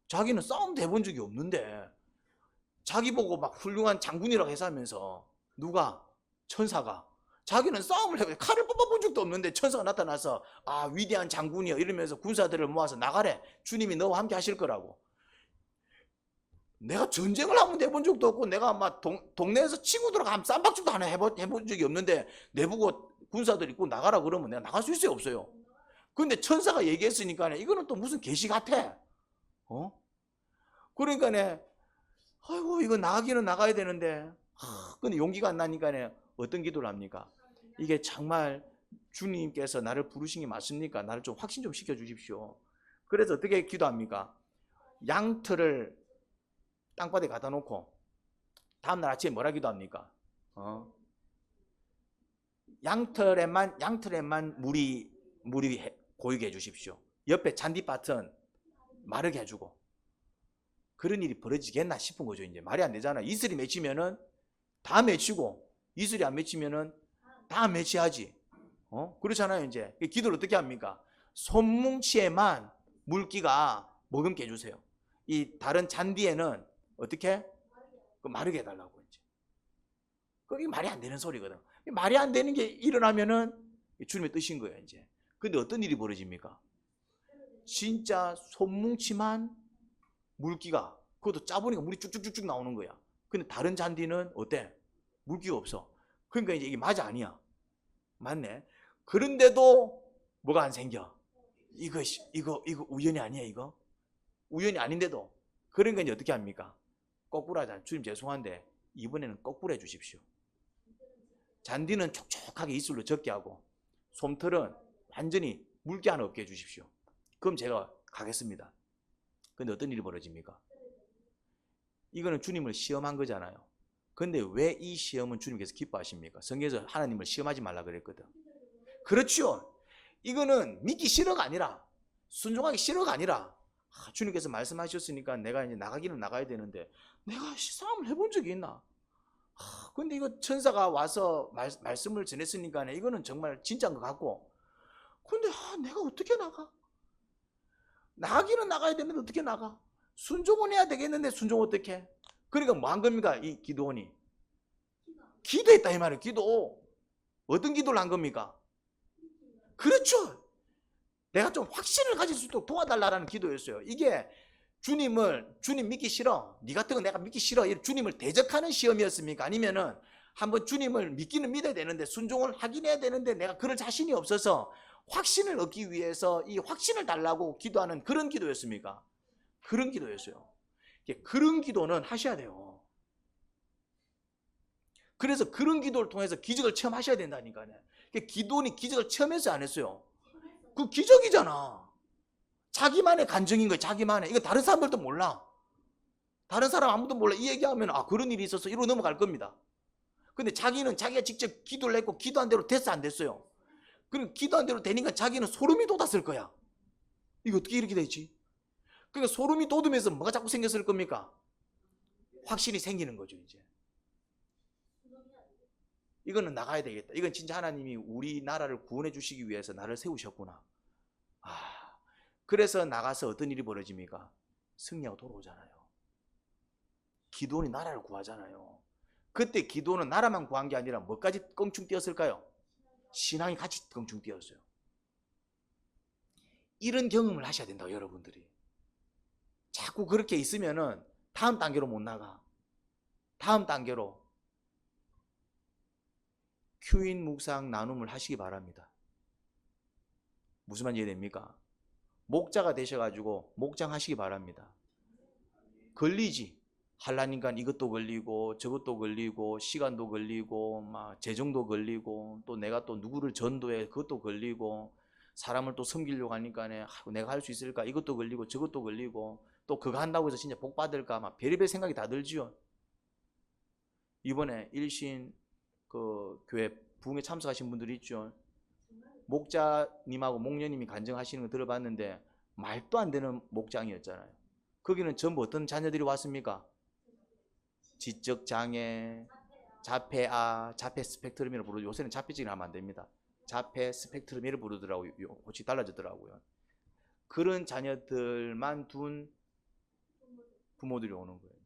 S1: 자기는 싸움도 해본 적이 없는데 자기 보고 막 훌륭한 장군이라고 해서 하면서 누가? 천사가 자기는 싸움을 해보고 칼을 뽑아본 적도 없는데 천사가 나타나서 위대한 장군이여 이러면서 군사들을 모아서 나가래. 주님이 너와 함께 하실 거라고. 내가 전쟁을 한번 해본 적도 없고 내가 막 동네에서 친구들하고 한 쌈박죽도 하나 해본 적이 없는데 내보고 군사들 입고 나가라 그러면 내가 나갈 수 있어요 없어요? 근데 천사가 얘기했으니까 이거는 또 무슨 계시 같아. 그러니까 아이고 이거 나가기는 나가야 되는데 근데 용기가 안 나니까 어떤 기도를 합니까? 이게 정말 주님께서 나를 부르신 게 맞습니까? 나를 좀 확신 좀 시켜주십시오. 그래서 어떻게 기도합니까? 양털을 땅바닥에 갖다 놓고 다음날 아침에 뭐라 기도합니까? 양털에만 물이 고이게 해주십시오. 옆에 잔디밭은 마르게 해주고. 그런 일이 벌어지겠나 싶은 거죠. 이제 말이 안 되잖아. 이슬이 맺히면은 다 맺히고 이슬이 안 맺히면은 다 맺혀야지. 그렇잖아요. 이제 기도를 어떻게 합니까? 손뭉치에만 물기가 머금게 해주세요. 이 다른 잔디에는 어떻게? 그 마르게 해달라고 이제. 그게 말이 안 되는 소리거든. 말이 안 되는 게 일어나면은 주님의 뜻인 거예요 이제. 근데 어떤 일이 벌어집니까? 진짜 손뭉치만 물기가, 그것도 짜보니까 물이 쭉쭉쭉쭉 나오는 거야. 근데 다른 잔디는 어때? 물기가 없어. 그러니까 이제 이게 맞아 아니야? 맞네. 그런데도 뭐가 안 생겨? 이거 우연이 아니야 이거? 우연이 아닌데도. 그러니까 이제 어떻게 합니까? 거꾸로 하자. 주님 죄송한데 이번에는 거꾸로 해주십시오. 잔디는 촉촉하게 이슬로 적게 하고 솜털은 완전히 물기 하나 없게 해주십시오. 그럼 제가 가겠습니다. 근데 어떤 일이 벌어집니까? 이거는 주님을 시험한 거잖아요. 근데 왜 이 시험은 주님께서 기뻐하십니까? 성경에서 하나님을 시험하지 말라 그랬거든. 그렇죠. 이거는 믿기 싫어가 아니라, 순종하기 싫어가 아니라, 주님께서 말씀하셨으니까 내가 이제 나가기는 나가야 되는데 내가 싸움을 해본 적이 있나? 근데 이거 천사가 와서 말씀을 전했으니까 이거는 정말 진짜인 것 같고, 근데 내가 어떻게 나가? 나가기는 나가야 되는데 어떻게 나가? 순종은 해야 되겠는데 순종 어떻게 해? 그러니까 뭐 한 겁니까? 이 기도원이 기도했다 이 말이에요. 기도. 어떤 기도를 한 겁니까? 그렇죠. 내가 좀 확신을 가질 수 있도록 도와달라는 기도였어요. 이게 주님 믿기 싫어, 네 같은 거 내가 믿기 싫어, 주님을 대적하는 시험이었습니까? 아니면은 한번 주님을 믿기는 믿어야 되는데 순종을 하긴 해야 되는데 내가 그럴 자신이 없어서 확신을 얻기 위해서 이 확신을 달라고 기도하는 그런 기도였습니까? 그런 기도였어요. 그런 기도는 하셔야 돼요. 그래서 그런 기도를 통해서 기적을 체험하셔야 된다니까요. 기도원이 기적을 체험해서 안 했어요. 그 기적이잖아. 자기만의 간증인 거예요. 자기만의. 이거 다른 사람들도 몰라. 다른 사람 아무도 몰라. 이 얘기하면 그런 일이 있어서 이러고 넘어갈 겁니다. 근데 자기는 자기가 직접 기도를 했고 기도한 대로 됐어 안 됐어요? 그리고 기도한 대로 되니까 자기는 소름이 돋았을 거야. 이거 어떻게 이렇게 되지? 그러니까 소름이 돋으면서 뭐가 자꾸 생겼을 겁니까? 확신이 생기는 거죠 이제. 이거는 나가야 되겠다. 이건 진짜 하나님이 우리나라를 구원해 주시기 위해서 나를 세우셨구나. 그래서 나가서 어떤 일이 벌어집니까? 승리하고 돌아오잖아요. 기도원이 나라를 구하잖아요. 그때 기도는 나라만 구한 게 아니라 뭐까지 껑충 뛰었을까요? 신앙이 같이 껑충 뛰었어요. 이런 경험을 하셔야 된다고 여러분들이. 자꾸 그렇게 있으면은 다음 단계로 못 나가. 다음 단계로 큐인 묵상 나눔을 하시기 바랍니다. 무슨 말인지 이해됩니까? 목자가 되셔가지고 목장하시기 바랍니다. 걸리지. 하려니까 이것도 걸리고 저것도 걸리고 시간도 걸리고 막 재정도 걸리고 또 내가 또 누구를 전도해 그것도 걸리고 사람을 또 섬기려고 하니까 내가 할 수 있을까 이것도 걸리고 저것도 걸리고 또 그거 한다고 해서 진짜 복 받을까 막 별의별 생각이 다 들지요. 이번에 일신 그 교회 부흥에 참석하신 분들이 있죠. 목자님하고 목녀님이 간증하시는 거 들어봤는데 말도 안 되는 목장이었잖아요. 거기는 전부 어떤 자녀들이 왔습니까? 지적장애, 자폐아, 자폐 스펙트럼이라고 부르죠. 요새는 자폐증이 하면 안 됩니다. 자폐 스펙트럼이라고 부르더라고요. 혹시 달라졌더라고요. 그런 자녀들만 둔 부모들이 오는 거예요.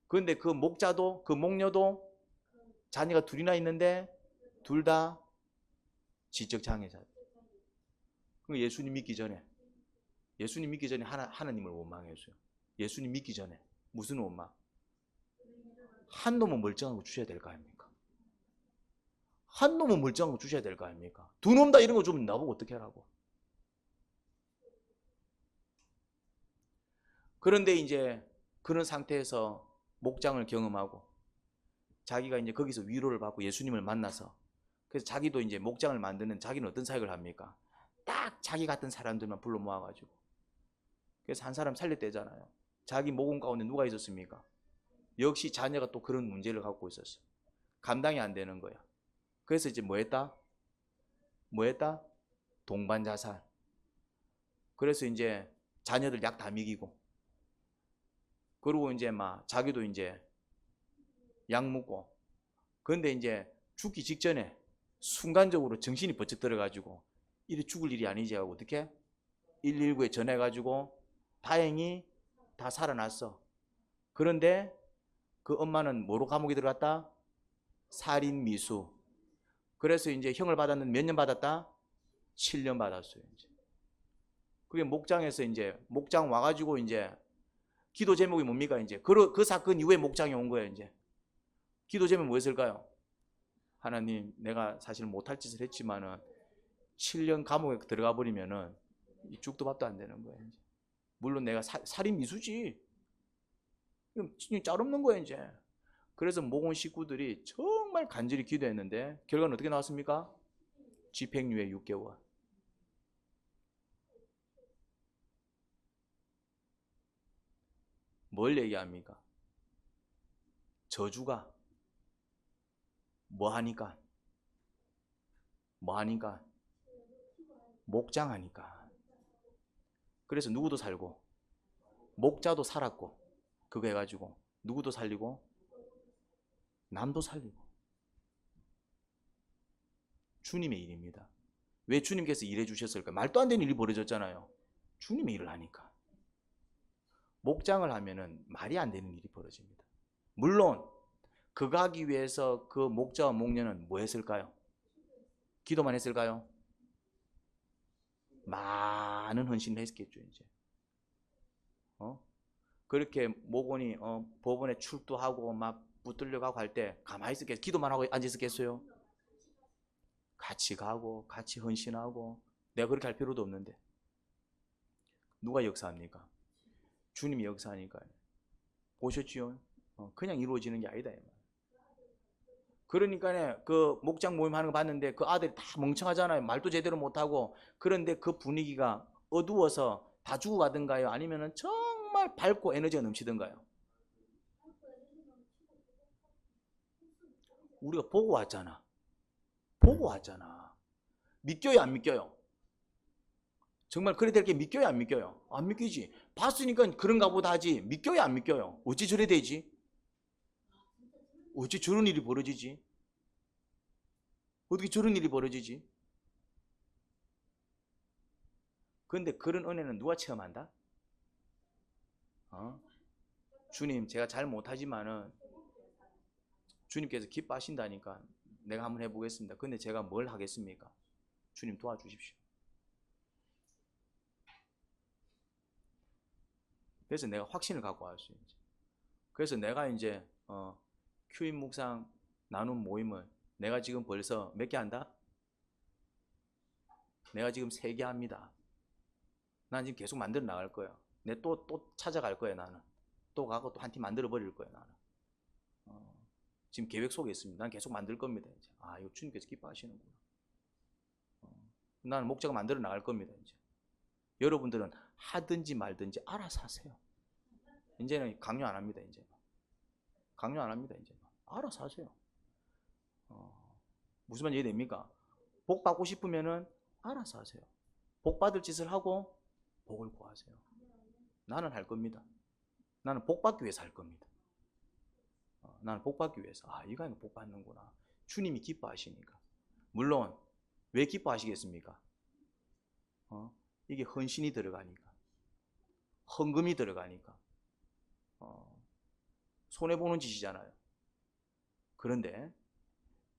S1: 그런데 그 목자도, 그 목녀도 자녀가 둘이나 있는데 둘 다 지적장애자. 예수님 믿기 전에 하나님을 원망했어요. 예수님 믿기 전에 무슨 원망? 한 놈은 멀쩡한 거 주셔야 될 거 아닙니까? 한 놈은 멀쩡한 거 주셔야 될 거 아닙니까? 두 놈 다 이런 거 주면 나보고 어떻게 하라고? 그런데 이제 그런 상태에서 목장을 경험하고 자기가 이제 거기서 위로를 받고 예수님을 만나서 그래서 자기도 이제 목장을 만드는 자기는 어떤 사역을 합니까? 딱 자기 같은 사람들만 불러 모아가지고 그래서 한 사람 살렸대잖아요. 자기 모금 가운데 누가 있었습니까? 역시 자녀가 또 그런 문제를 갖고 있었어. 감당이 안 되는 거야. 그래서 이제 뭐 했다? 동반 자살. 그래서 이제 자녀들 약 다 먹이고 그리고 이제 막 자기도 이제 약 먹고 그런데 이제 죽기 직전에 순간적으로 정신이 번쩍 들어가지고 이래 죽을 일이 아니지 하고 어떻게? 119에 전해가지고 다행히 다 살아났어. 그런데 그 엄마는 뭐로 감옥에 들어갔다? 살인 미수. 그래서 이제 형을 받았는데 몇 년 받았다? 7년 받았어요. 이제. 그게 목장에서 이제 목장 와가지고 이제 기도 제목이 뭡니까? 이제 그 사건 이후에 목장에 온 거예요. 이제 기도 제목이 뭐였을까요? 하나님, 내가 사실 못할 짓을 했지만은 7년 감옥에 들어가 버리면은 이 죽도 밥도 안 되는 거예요. 이제. 물론 내가 살인 미수지. 짤 없는 거예요, 이제. 그래서 목원 식구들이 정말 간절히 기도했는데 결과는 어떻게 나왔습니까? 집행유예 6개월. 뭘 얘기합니까? 저주가 뭐 하니까? 목장하니까. 그래서 누구도 살고 목자도 살았고 그거 해가지고 누구도 살리고 남도 살리고. 주님의 일입니다. 왜 주님께서 일해 주셨을까? 말도 안 되는 일이 벌어졌잖아요. 주님의 일을 하니까. 목장을 하면은 말이 안 되는 일이 벌어집니다. 물론 그거 하기 위해서 그 목자와 목녀는 뭐 했을까요? 기도만 했을까요? 많은 헌신을 했겠죠. 이제 그렇게 목원이 법원에 출두하고 막 붙들려 가고 할 때 가만히 있었겠어요? 기도만 하고 앉아 있었겠어요? 같이 가고 같이 헌신하고. 내가 그렇게 할 필요도 없는데 누가 역사합니까? 주님이 역사하니까요. 보셨지요? 그냥 이루어지는 게 아니다. 그러니까 그 목장 모임 하는 거 봤는데 그 아들이 다 멍청하잖아요. 말도 제대로 못하고. 그런데 그 분위기가 어두워서 다 죽어가든가요? 아니면은 정말 밝고 에너지가 넘치든가요? 우리가 보고 왔잖아. 믿겨요, 안 믿겨요? 정말 그래 될 게 믿겨요, 안 믿겨요? 안 믿기지. 봤으니까 그런가 보다 하지. 믿겨요, 안 믿겨요? 어찌 저래 되지? 어찌 저런 일이 벌어지지? 어떻게 저런 일이 벌어지지? 그런데 그런 은혜는 누가 체험한다? 주님, 제가 잘 못하지만은 주님께서 기뻐하신다니까 내가 한번 해보겠습니다. 근데 제가 뭘 하겠습니까? 주님 도와주십시오. 그래서 내가 확신을 갖고 왔어요. 그래서 내가 이제 큐인 묵상 나눔 모임을 내가 지금 벌써 몇 개 한다? 내가 지금 3개 합니다. 난 지금 계속 만들어 나갈 거야. 내 또 찾아갈 거야. 나는 또 가고 또 한 팀 만들어 버릴 거야. 나는 지금 계획 속에 있습니다. 난 계속 만들 겁니다. 이제. 이거 주님께서 기뻐하시는구나. 나는 목자가 만들어 나갈 겁니다. 이제. 여러분들은 하든지 말든지 알아서 하세요. 이제는 강요 안 합니다. 이제 강요 안 합니다. 이제 알아서 하세요. 무슨 말 이해됩니까? 복 받고 싶으면은 알아서 하세요. 복 받을 짓을 하고 복을 구하세요. 나는 할 겁니다. 나는 복 받기 위해서 할 겁니다. 나는 복 받기 위해서. 이거 아니면 복 받는구나. 주님이 기뻐하시니까. 물론 왜 기뻐하시겠습니까? 이게 헌신이 들어가니까, 헌금이 들어가니까, 손해보는 짓이잖아요. 그런데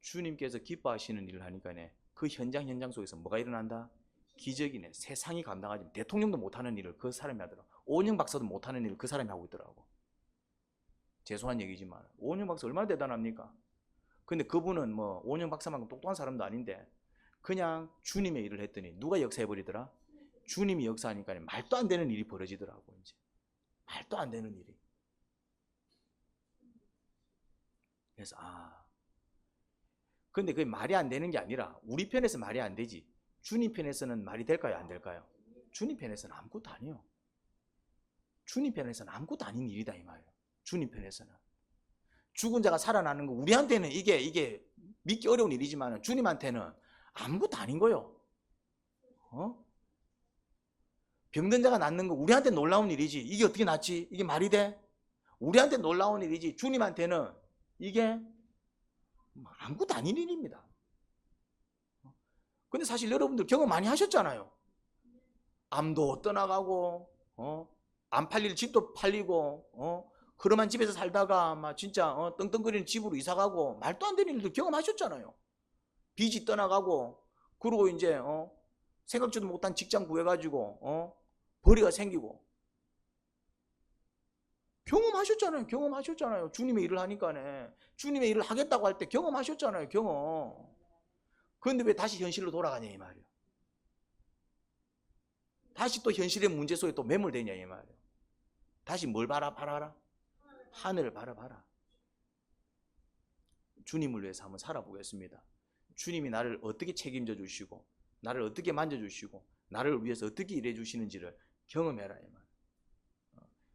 S1: 주님께서 기뻐하시는 일을 하니까 그 현장 속에서 뭐가 일어난다? 기적이네. 세상이 감당하지 대통령도 못하는 일을 그 사람이 하더라고. 오은영 박사도 못하는 일을 그 사람이 하고 있더라고. 죄송한 얘기지만 오은영 박사 얼마나 대단합니까? 근데 그분은 뭐 오은영 박사만큼 똑똑한 사람도 아닌데 그냥 주님의 일을 했더니 누가 역사해버리더라? 주님이 역사하니까 말도 안 되는 일이 벌어지더라고. 이제 말도 안 되는 일이. 그래서 근데 그게 말이 안 되는 게 아니라 우리 편에서 말이 안 되지 주님 편에서는 말이 될까요, 안 될까요? 주님 편에서는 아무것도 아니에요. 주님 편에서는 아무것도 아닌 일이다 이 말이에요. 주님 편에서는 죽은 자가 살아나는 거 우리한테는 이게 믿기 어려운 일이지만 주님한테는 아무것도 아닌 거예요. 병든 자가 낫는 거 우리한테 놀라운 일이지. 이게 어떻게 낫지? 이게 말이 돼? 우리한테 놀라운 일이지 주님한테는 이게 아무것도 아닌 일입니다. 근데 사실 여러분들 경험 많이 하셨잖아요. 암도 떠나가고 안 팔릴 집도 팔리고 흐름한 집에서 살다가 막 진짜 떵떵거리는 집으로 이사 가고 말도 안 되는 일들 경험하셨잖아요. 빚이 떠나가고 그리고 이제 생각지도 못한 직장 구해가지고 벌이가 생기고 경험하셨잖아요. 주님의 일을 하니까네. 주님의 일을 하겠다고 할 때 경험하셨잖아요. 경험. 그런데 왜 다시 현실로 돌아가냐 이 말이에요. 다시 또 현실의 문제 속에 또 매몰되냐 이 말이에요. 다시 뭘 바라봐라? 하늘을 바라봐라. 주님을 위해서 한번 살아보겠습니다. 주님이 나를 어떻게 책임져 주시고 나를 어떻게 만져주시고 나를 위해서 어떻게 일해 주시는지를 경험해라 이 말.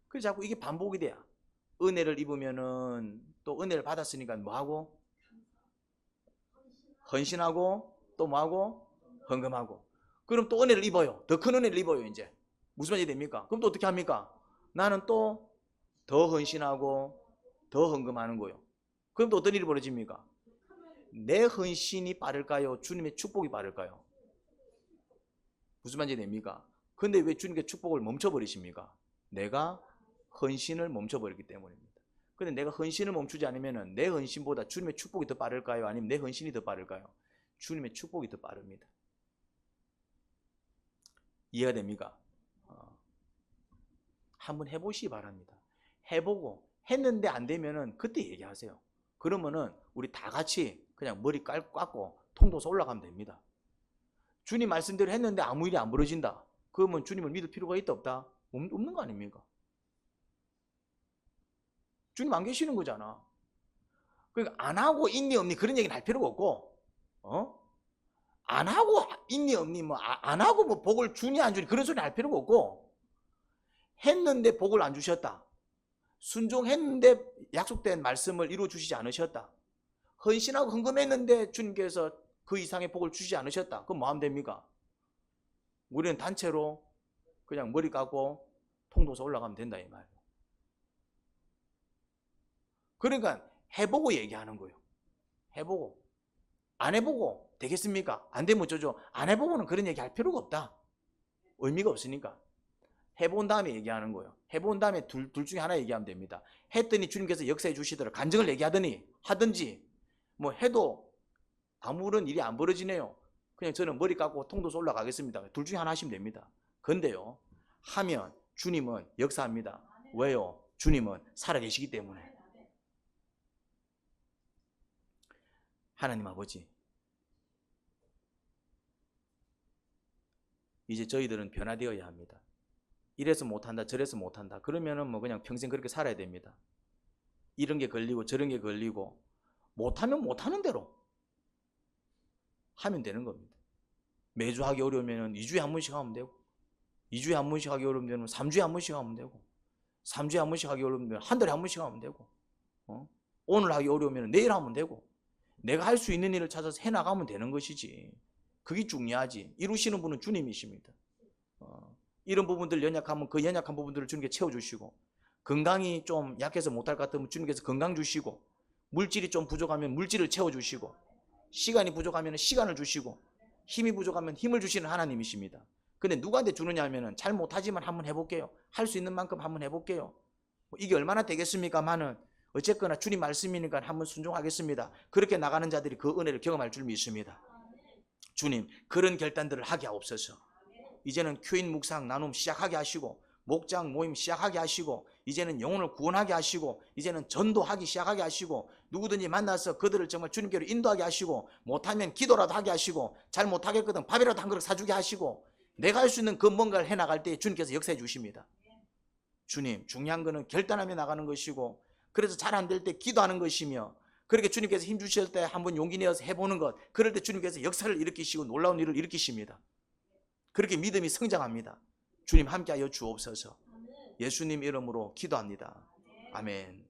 S1: 그래서 자꾸 이게 반복이 돼야 은혜를 입으면은 또 은혜를 받았으니까 뭐하고? 헌신하고 또 뭐하고? 헌금하고. 그럼 또 은혜를 입어요. 더 큰 은혜를 입어요. 이제 무슨 말이 됩니까? 그럼 또 어떻게 합니까? 나는 또 더 헌신하고 더 헌금하는 거예요. 그럼 또 어떤 일이 벌어집니까? 내 헌신이 빠를까요? 주님의 축복이 빠를까요? 무슨 말인지 됩니까? 근데 왜 주님께 축복을 멈춰버리십니까? 내가 헌신을 멈춰버렸기 때문입니다. 근데 내가 헌신을 멈추지 않으면 내 헌신보다 주님의 축복이 더 빠를까요? 아니면 내 헌신이 더 빠를까요? 주님의 축복이 더 빠릅니다. 이해가 됩니까? 한번 해보시기 바랍니다. 해보고 했는데 안 되면은 그때 얘기하세요. 그러면은 우리 다 같이 그냥 머리 깎고 통도서 올라가면 됩니다. 주님 말씀대로 했는데 아무 일이 안 벌어진다. 그러면 주님을 믿을 필요가 있다 없다? 없는 거 아닙니까? 주님 안 계시는 거잖아. 그러니까 안 하고 있니 없니 그런 얘기는 할 필요가 없고, 안 하고 있니 없니 안 하고 뭐 복을 주니 안 주니 그런 소리 할 필요가 없고, 했는데 복을 안 주셨다. 순종했는데 약속된 말씀을 이루어 주시지 않으셨다. 헌신하고 헌금했는데 주님께서 그 이상의 복을 주시지 않으셨다. 그럼 뭐 하면 됩니까? 우리는 단체로 그냥 머리 깎고 통도서 올라가면 된다 이 말이에요. 그러니까 해보고 얘기하는 거예요. 해보고. 안 해보고 되겠습니까? 안 되면 어쩌죠? 안 해보고는 그런 얘기 할 필요가 없다. 의미가 없으니까. 해본 다음에 얘기하는 거예요. 해본 다음에 둘 중에 하나 얘기하면 됩니다. 했더니 주님께서 역사해 주시더라. 간증을 얘기하더니 하든지 뭐 해도 아무런 일이 안 벌어지네요. 그냥 저는 머리 깎고 통도서 올라가겠습니다. 둘 중에 하나 하시면 됩니다. 근데요, 하면 주님은 역사합니다. 왜요? 주님은 살아계시기 때문에. 하나님 아버지, 이제 저희들은 변화되어야 합니다. 이래서 못한다 저래서 못한다 그러면은 뭐 그냥 평생 그렇게 살아야 됩니다. 이런 게 걸리고 저런 게 걸리고 못하면 못하는 대로 하면 되는 겁니다. 매주 하기 어려우면 2주에 한 번씩 하면 되고, 2주에 한 번씩 하기 어려우면 3주에 한 번씩 하면 되고, 3주에 한 번씩 하기 어려우면 한 달에 한 번씩 하면 되고, 오늘 하기 어려우면 내일 하면 되고, 내가 할 수 있는 일을 찾아서 해나가면 되는 것이지. 그게 중요하지. 이루시는 분은 주님이십니다. 이런 부분들 연약하면 그 연약한 부분들을 주님께 채워주시고, 건강이 좀 약해서 못할 것 같으면 주님께서 건강 주시고, 물질이 좀 부족하면 물질을 채워주시고, 시간이 부족하면 시간을 주시고, 힘이 부족하면 힘을 주시는 하나님이십니다. 근데 누구한테 주느냐 하면은 잘 못하지만 한번 해볼게요. 할 수 있는 만큼 한번 해볼게요. 이게 얼마나 되겠습니까만은 어쨌거나 주님 말씀이니까 한번 순종하겠습니다. 그렇게 나가는 자들이 그 은혜를 경험할 줄 믿습니다. 주님, 그런 결단들을 하게 하옵소서. 이제는 큐인 묵상 나눔 시작하게 하시고, 목장 모임 시작하게 하시고, 이제는 영혼을 구원하게 하시고, 이제는 전도하기 시작하게 하시고, 누구든지 만나서 그들을 정말 주님께로 인도하게 하시고, 못하면 기도라도 하게 하시고, 잘 못하겠거든 밥이라도 한 그릇 사주게 하시고, 내가 할 수 있는 그 뭔가를 해나갈 때 주님께서 역사해 주십니다. 주님, 중요한 거는 결단하며 나가는 것이고, 그래서 잘 안 될 때 기도하는 것이며, 그렇게 주님께서 힘 주실 때 한번 용기 내어서 해보는 것, 그럴 때 주님께서 역사를 일으키시고 놀라운 일을 일으키십니다. 그렇게 믿음이 성장합니다. 주님 함께하여 주옵소서. 예수님 이름으로 기도합니다. 아멘.